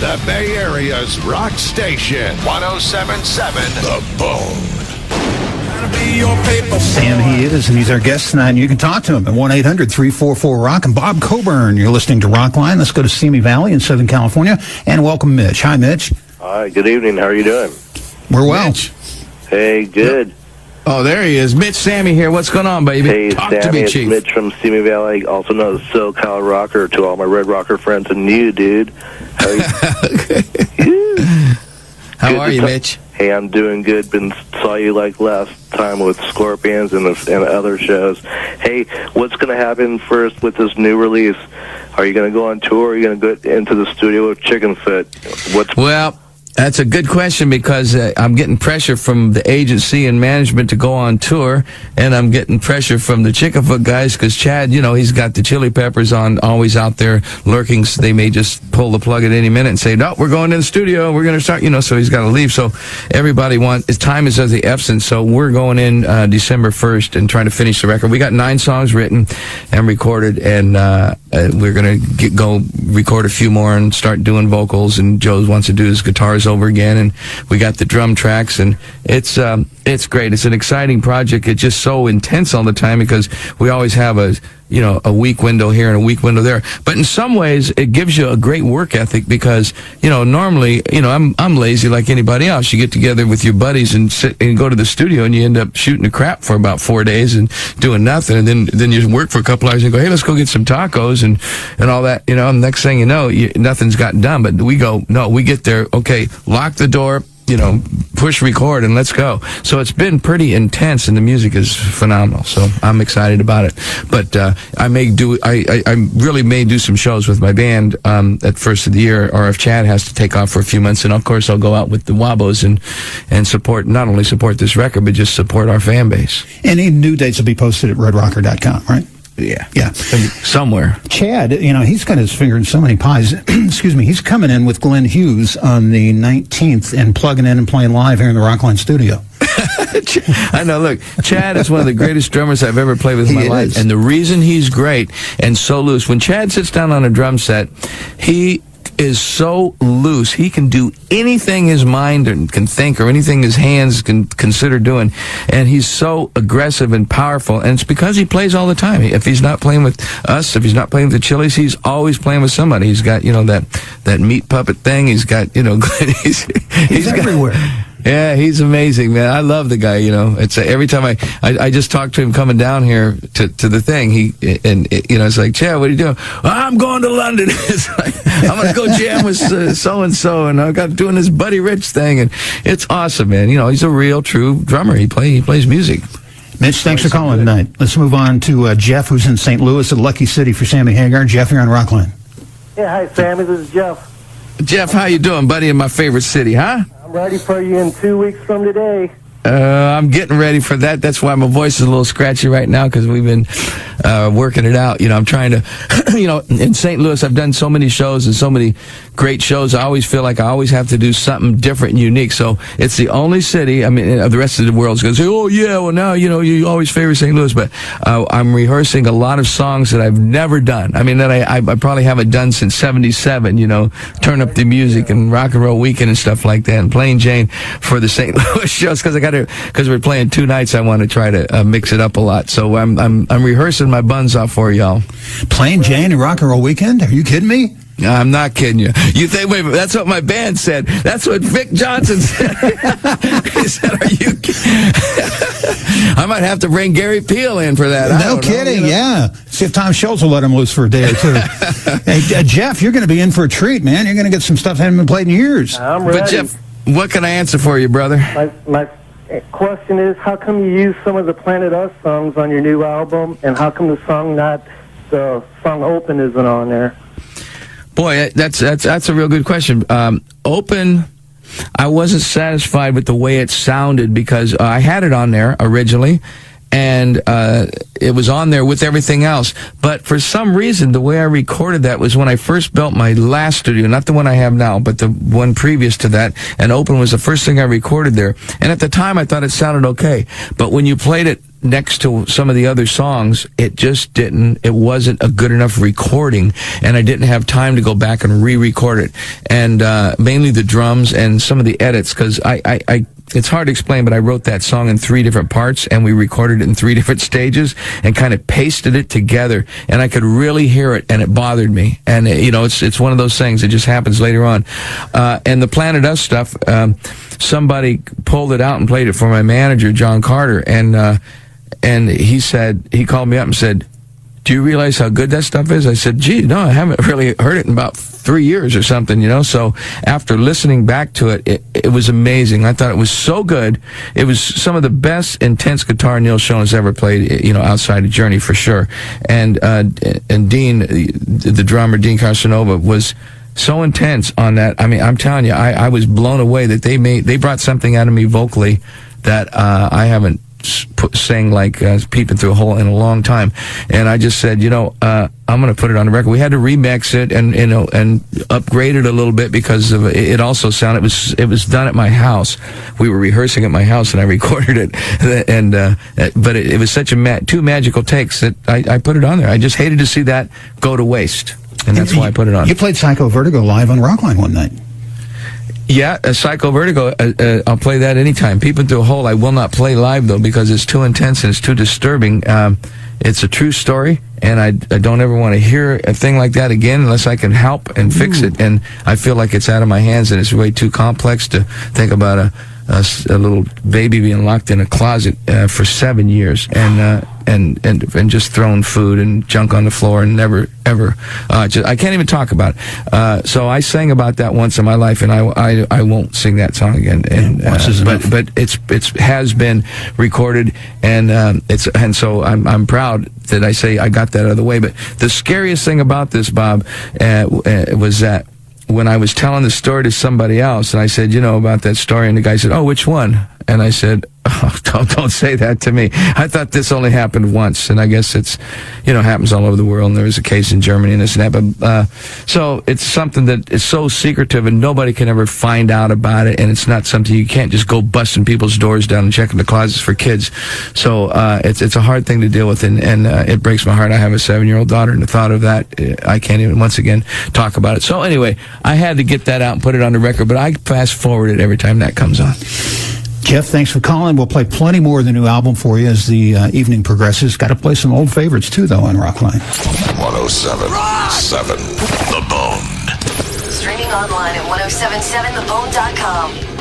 The Bay Area's rock station, 107.7 The Bone. And he is, and he's our guest tonight. And you can talk to him at 1-800-344-ROCK. And Bob Coburn, you're listening to Rockline. Let's go to Simi Valley in Southern California and welcome Mitch. Hi, Mitch. Hi, good evening. How are you doing? We're well. Mitch. Hey, good. Oh, there he is. Mitch, Sammy here. What's going on, baby? Hey, Talk Sammy, to me, it's Chief. Mitch from Simi Valley, also known as SoCal Rocker, to all my Red Rocker friends and you, dude. How are you, Mitch? Hey, I'm doing good. Saw you like last time with Scorpions and other shows. Hey, what's going to happen first with this new release? Are you going to go on tour, or are you going to go into the studio with Chickenfoot? Well, that's a good question because I'm getting pressure from the agency and management to go on tour, and I'm getting pressure from the Chickenfoot guys because Chad, he's got the Chili Peppers on, always out there lurking, so they may just pull the plug at any minute and say, no, we're going to the studio, we're going to start, so he's got to leave. So everybody time is of the essence, so we're going in December 1st and trying to finish the record. We got 9 songs written and recorded, and we're going to go record a few more and start doing vocals, and Joe wants to do his guitars over again, and we got the drum tracks, and it's great. It's an exciting project. It's just so intense all the time because we always have a week window here and a week window there. But in some ways, it gives you a great work ethic because, normally, I'm lazy like anybody else. You get together with your buddies and sit and go to the studio and you end up shooting the crap for about 4 days and doing nothing. And then you work for a couple hours and go, hey, let's go get some tacos and all that, and next thing you know, nothing's gotten done. But we get there, okay, lock the door, push record and let's go. So it's been pretty intense and the music is phenomenal. So I'm excited about it. But I really may do some shows with my band at first of the year, or if Chad has to take off for a few months, and of course I'll go out with the Wabos and support, not only support this record, but just support our fan base. Any new dates will be posted at redrocker.com, right? Yeah. Somewhere. Chad, he's got his finger in so many pies. Excuse me. He's coming in with Glenn Hughes on the 19th and plugging in and playing live here in the Rockline studio. I know. Look, Chad is one of the greatest drummers I've ever played with in my life. And the reason he's great and so loose, when Chad sits down on a drum set, he is so loose. He can do anything his mind can think or anything his hands can consider doing. And he's so aggressive and powerful. And it's because he plays all the time. If he's not playing with us, if he's not playing with the Chili's, he's always playing with somebody. He's got, that meat puppet thing. He's got, he's everywhere. Yeah, he's amazing, man. I love the guy, It's every time I just talk to him coming down here to the thing, it's like, Chad, what are you doing? I'm going to London. It's like, I'm going to go jam with so-and-so, and I got doing this Buddy Rich thing, and it's awesome, man. He's a real, true drummer. He plays music. Mitch, thanks for calling tonight. Let's move on to Jeff, who's in St. Louis at Lucky City for Sammy Hagar. Jeff, you're on Rockline. Yeah, hi, Sammy. This is Jeff. Jeff, how you doing, buddy, in my favorite city, huh? I'm ready for you in 2 weeks from today. I'm getting ready for that. That's why my voice is a little scratchy right now, because we've been working it out. I'm trying to, in St. Louis, I've done so many shows and so many great shows. I always feel like I always have to do something different and unique. So it's the only city, the rest of the world's going to say, oh, yeah, well, now, you always favor St. Louis. But I'm rehearsing a lot of songs that I've never done. that I probably haven't done since 77, Turn Up the Music and Rock and Roll Weekend and stuff like that, and Plain Jane for the St. Louis shows, because we're playing 2 nights, I want to try to mix it up a lot. So I'm rehearsing my buns off for y'all. Plain Jane and Rock and Roll Weekend? Are you kidding me? I'm not kidding you. You think, wait, that's what my band said. That's what Vic Johnson said. He said, are you kidding? I might have to bring Gary Peel in for that. No kidding, yeah. See if Tom Schultz will let him loose for a day or two. Hey, Jeff, you're going to be in for a treat, man. You're going to get some stuff that hasn't been played in years. I'm ready. But, Jeff, what can I answer for you, brother? My question is, how come you use some of the Planet Us songs on your new album, and how come the song Open isn't on there? Boy, that's a real good question. Open, I wasn't satisfied with the way it sounded because I had it on there originally, and it was on there with everything else. But for some reason, the way I recorded that was when I first built my last studio, not the one I have now, but the one previous to that, and Open was the first thing I recorded there. And at the time, I thought it sounded okay. But when you played it next to some of the other songs, it wasn't a good enough recording, and I didn't have time to go back and re-record it. And mainly the drums and some of the edits, because it's hard to explain, but I wrote that song in 3 different parts, and we recorded it in 3 different stages and kind of pasted it together, and I could really hear it, and it bothered me. And it's one of those things that just happens later on. And the Planet Us stuff, somebody pulled it out and played it for my manager, John Carter, and he called me up and said, "Do you realize how good that stuff is?" I said, "Gee, no, I haven't really heard it in about 3 years or something, So after listening back to it, it was amazing. I thought it was so good. It was some of the best intense guitar Neil Schon has ever played, outside of Journey for sure. And Dean, the drummer, Dean Casanova, was so intense on that. I mean, I'm telling you, I was blown away that they brought something out of me vocally that I haven't sang like Peeping Through a Hole in a long time. And I just said, I'm going to put it on the record. We had to remix it and upgrade it a little bit because of it also sounded, it was done at my house. We were rehearsing at my house and I recorded it. And but it was such 2 magical takes that I put it on there. I just hated to see that go to waste. And that's why I put it on. You played Psycho Vertigo live on Rockline one night. Yeah, Psycho Vertigo, I'll play that anytime. Peeping Through a Hole, I will not play live, though, because it's too intense and it's too disturbing. It's a true story, and I don't ever want to hear a thing like that again unless I can help and fix it. And I feel like it's out of my hands, and it's way too complex to think about a little baby being locked in a closet for 7 years and just throwing food and junk on the floor and never ever I can't even talk about it. So I sang about that once in my life, and I won't sing that song again. And but it has been recorded, and so I'm proud that I say I got that out of the way. But the scariest thing about this, Bob, was that when I was telling the story to somebody else, and I said, about that story, and the guy said, "Oh, which one?" And I said, "Oh, don't say that to me. I thought this only happened once." And I guess it's, happens all over the world, and there was a case in Germany and this and that. But, so it's something that is so secretive and nobody can ever find out about it. And it's not something you can't just go busting people's doors down and checking the closets for kids. So, it's a hard thing to deal with, and it breaks my heart. I have a 7-year-old daughter, and the thought of that, I can't even once again talk about it. So anyway, I had to get that out and put it on the record, but I fast forward it every time that comes on. Jeff, thanks for calling. We'll play plenty more of the new album for you as the evening progresses. Got to play some old favorites, too, though, on Rockline. 107.7 The Bone. Streaming online at 1077thebone.com.